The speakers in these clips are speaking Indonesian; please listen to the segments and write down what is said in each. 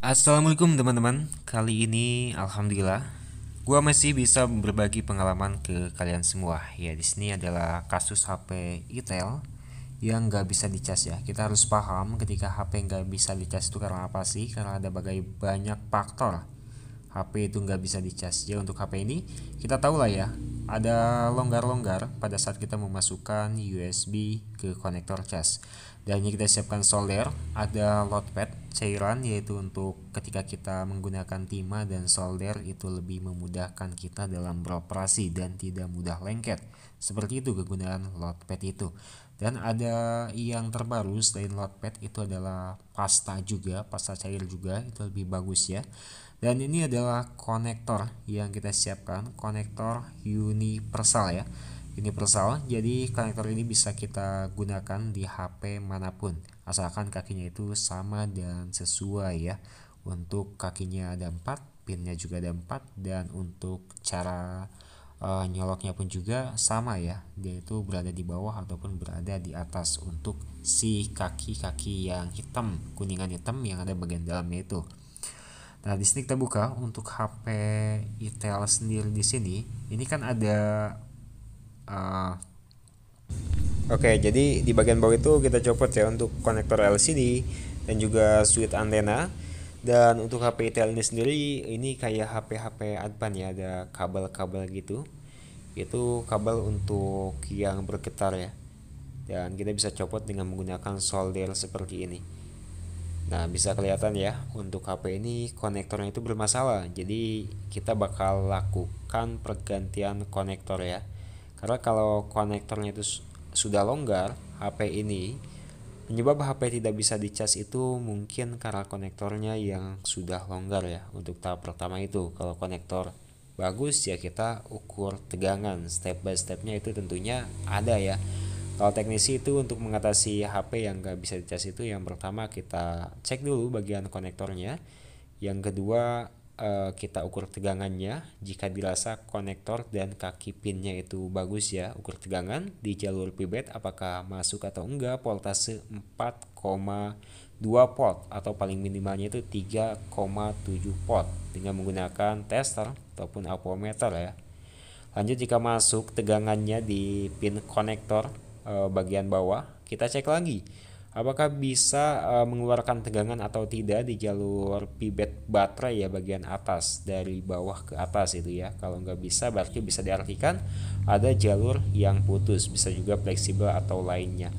Assalamualaikum teman-teman. Kali ini alhamdulillah gua masih bisa berbagi pengalaman ke kalian semua. Ya, di sini adalah kasus HP Itel yang nggak bisa dicas ya. Kita harus paham ketika HP nggak bisa dicas itu karena apa sih? Karena ada banyak faktor HP itu nggak bisa dicas. Ya, untuk HP ini kita tahu lah ya, ada longgar-longgar pada saat kita memasukkan USB ke konektor cas. Dan ini kita siapkan solder, ada loadpad cairan yaitu untuk ketika kita menggunakan timah, dan solder itu lebih memudahkan kita dalam beroperasi dan tidak mudah lengket. Seperti itu kegunaan loadpad itu. Dan ada yang terbaru selain loadpad itu adalah pasta juga, pasta cair juga, itu lebih bagus ya. Dan ini adalah konektor yang kita siapkan, konektor universal ya. Universal, jadi konektor ini bisa kita gunakan di HP manapun, asalkan kakinya itu sama dan sesuai ya. Untuk kakinya ada 4, pinnya juga ada 4, dan untuk cara nyoloknya pun juga sama ya. Dia itu berada di bawah ataupun berada di atas untuk si kaki-kaki yang hitam, kuningan hitam yang ada bagian dalamnya itu. Nah, di sini kita buka untuk HP Itel sendiri di sini. Ini kan ada uh, Oke, jadi di bagian bawah itu kita copot ya untuk konektor LCD dan juga switch antena. Dan untuk HP Itel ini sendiri ini kayak HP-HP Advan ya, ada kabel-kabel gitu. Itu kabel untuk yang bergetar ya. Dan kita bisa copot dengan menggunakan solder seperti ini. Nah, bisa kelihatan ya, untuk HP ini konektornya itu bermasalah. Jadi, kita bakal lakukan pergantian konektor ya. Karena kalau konektornya itu sudah longgar, HP ini penyebab HP tidak bisa dicas itu mungkin karena konektornya yang sudah longgar ya. Untuk tahap pertama itu, kalau konektor bagus ya kita ukur tegangan step by stepnya, itu tentunya ada ya. Kalau teknisi itu untuk mengatasi HP yang nggak bisa dicas itu, yang pertama kita cek dulu bagian konektornya. Yang kedua, kita ukur tegangannya. Jika dirasa konektor dan kaki pinnya itu bagus ya, ukur tegangan di jalur pibet apakah masuk atau enggak, voltase 4,2 volt atau paling minimalnya itu 3,7 volt dengan menggunakan tester ataupun ampermeter ya. Lanjut, jika masuk tegangannya di pin konektor bagian bawah, kita cek lagi apakah bisa mengeluarkan tegangan atau tidak di jalur pibet baterai ya, bagian atas dari bawah ke atas itu ya. Kalau nggak bisa, berarti bisa diartikan ada jalur yang putus, bisa juga fleksibel atau lainnya.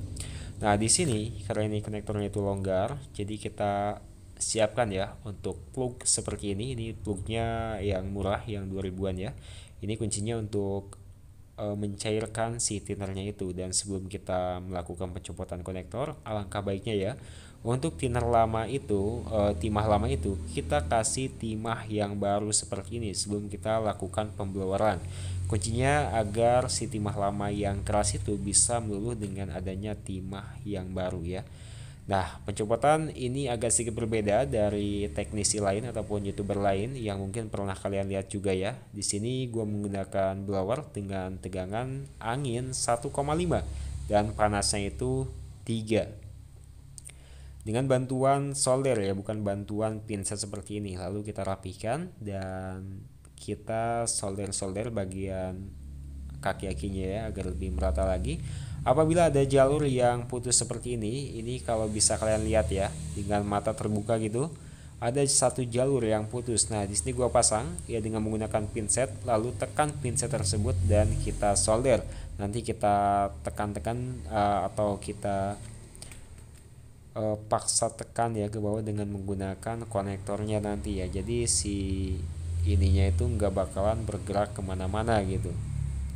Nah, di sini karena ini konektornya itu longgar, jadi kita siapkan ya untuk plug seperti ini. Ini plugnya yang murah, yang 2000-an ya. Ini kuncinya untuk mencairkan si tinernya itu. Dan sebelum kita melakukan pencopotan konektor, alangkah baiknya ya untuk tiner lama itu, timah lama itu kita kasih timah yang baru seperti ini sebelum kita lakukan pembloweran. Kuncinya agar si timah lama yang keras itu bisa meluluh dengan adanya timah yang baru ya. Nah, pencopotan ini agak sedikit berbeda dari teknisi lain ataupun YouTuber lain yang mungkin pernah kalian lihat juga ya. Di sini gue menggunakan blower dengan tegangan angin 1,5 dan panasnya itu 3. Dengan bantuan solder ya, bukan bantuan pinset seperti ini. Lalu kita rapihkan dan kita solder-solder bagian kaki-kakinya ya agar lebih merata lagi. Apabila ada jalur yang putus seperti ini kalau bisa kalian lihat ya dengan mata terbuka gitu, ada satu jalur yang putus. Nah, di sini gua pasang ya dengan menggunakan pinset, lalu tekan pinset tersebut dan kita solder. Nanti kita tekan-tekan atau kita paksa tekan ya ke bawah dengan menggunakan konektornya nanti ya. Jadi si ininya itu nggak bakalan bergerak kemana-mana gitu.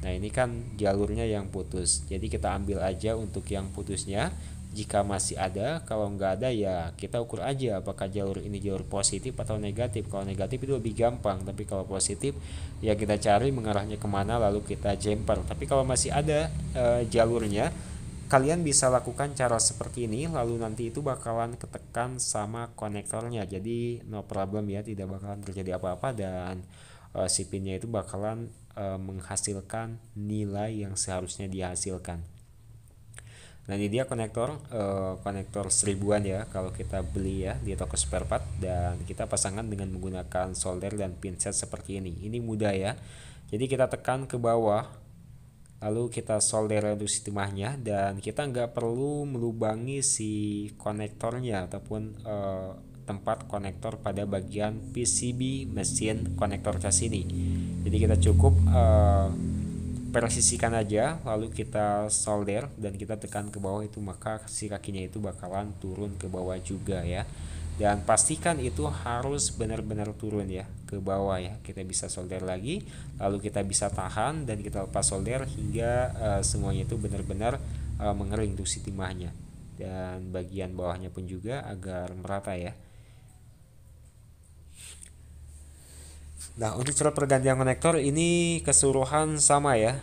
Nah, ini kan jalurnya yang putus, jadi kita ambil aja untuk yang putusnya. Jika masih ada, kalau nggak ada ya kita ukur aja apakah jalur ini jalur positif atau negatif. Kalau negatif itu lebih gampang, tapi kalau positif ya kita cari mengarahnya kemana lalu kita jumper. Tapi kalau masih ada jalurnya, kalian bisa lakukan cara seperti ini, lalu nanti itu bakalan ketekan sama konektornya. Jadi no problem ya, tidak bakalan terjadi apa-apa, dan si pinnya itu bakalan menghasilkan nilai yang seharusnya dihasilkan. Nah ini dia konektor seribuan ya kalau kita beli ya di toko spare part, dan kita pasangkan dengan menggunakan solder dan pinset seperti ini. Ini mudah ya. Jadi kita tekan ke bawah, lalu kita solder reduksi timahnya, dan kita nggak perlu melubangi si konektornya ataupun tempat konektor pada bagian PCB mesin konektor cas ini. Jadi kita cukup persisikan aja, lalu kita solder dan kita tekan ke bawah itu, maka si kakinya itu bakalan turun ke bawah juga ya. Dan pastikan itu harus benar-benar turun ya ke bawah ya. Kita bisa solder lagi, lalu kita bisa tahan dan kita lepas solder hingga semuanya itu benar-benar mengering tuh si timahnya, dan bagian bawahnya pun juga agar merata ya. Nah, untuk cara pergantian konektor ini keseluruhan sama ya.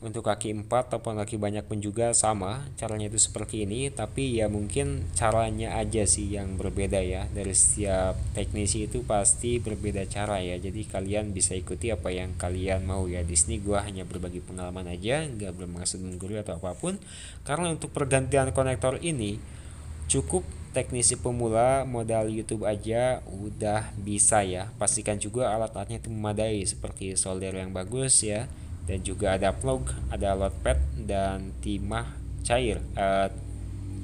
Untuk kaki 4 ataupun kaki banyak pun juga sama. Caranya itu seperti ini, tapi ya mungkin caranya aja sih yang berbeda ya. Dari setiap teknisi itu pasti berbeda cara ya. Jadi kalian bisa ikuti apa yang kalian mau ya. Di sini gua hanya berbagi pengalaman aja, nggak bermaksud menggurui atau apapun. Karena untuk pergantian konektor ini cukup teknisi pemula modal YouTube aja udah bisa ya. Pastikan juga alat-alatnya itu memadai seperti solder yang bagus ya, dan juga ada plug, ada load pad dan timah cair.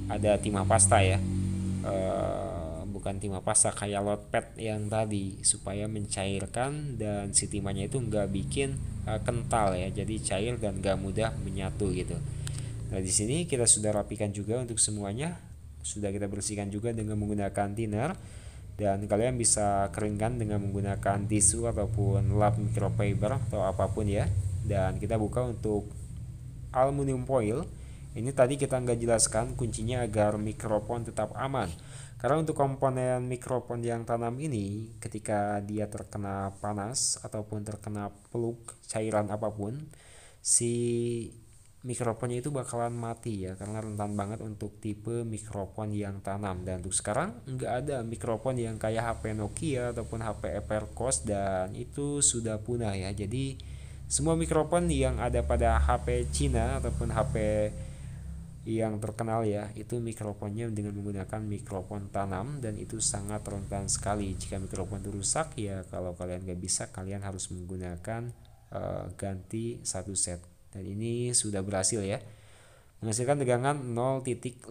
Ada timah pasta ya. Bukan timah pasta kayak load pad yang tadi, supaya mencairkan dan si timahnya itu nggak bikin kental ya. Jadi cair dan nggak mudah menyatu gitu. Nah, di sini kita sudah rapikan juga untuk semuanya. Sudah kita bersihkan juga dengan menggunakan thinner, dan kalian bisa keringkan dengan menggunakan tisu ataupun lap microfiber atau apapun ya. Dan kita buka untuk aluminium foil. Ini tadi kita nggak jelaskan kuncinya agar mikrofon tetap aman. Karena untuk komponen mikrofon yang tanam ini, ketika dia terkena panas ataupun terkena peluk cairan apapun, si mikrofonnya itu bakalan mati ya, karena rentan banget untuk tipe mikrofon yang tanam. Dan untuk sekarang nggak ada mikrofon yang kayak HP Nokia ataupun HP Evercost, dan itu sudah punah ya. Jadi semua mikrofon yang ada pada HP Cina ataupun HP yang terkenal ya, itu mikrofonnya dengan menggunakan mikrofon tanam, dan itu sangat rentan sekali jika mikrofon itu rusak ya. Kalau kalian nggak bisa, kalian harus menggunakan ganti satu set. Dan ini sudah berhasil ya, menghasilkan tegangan 0,55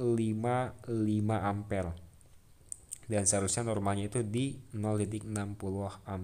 ampere, dan seharusnya normalnya itu di 0,60 ampere.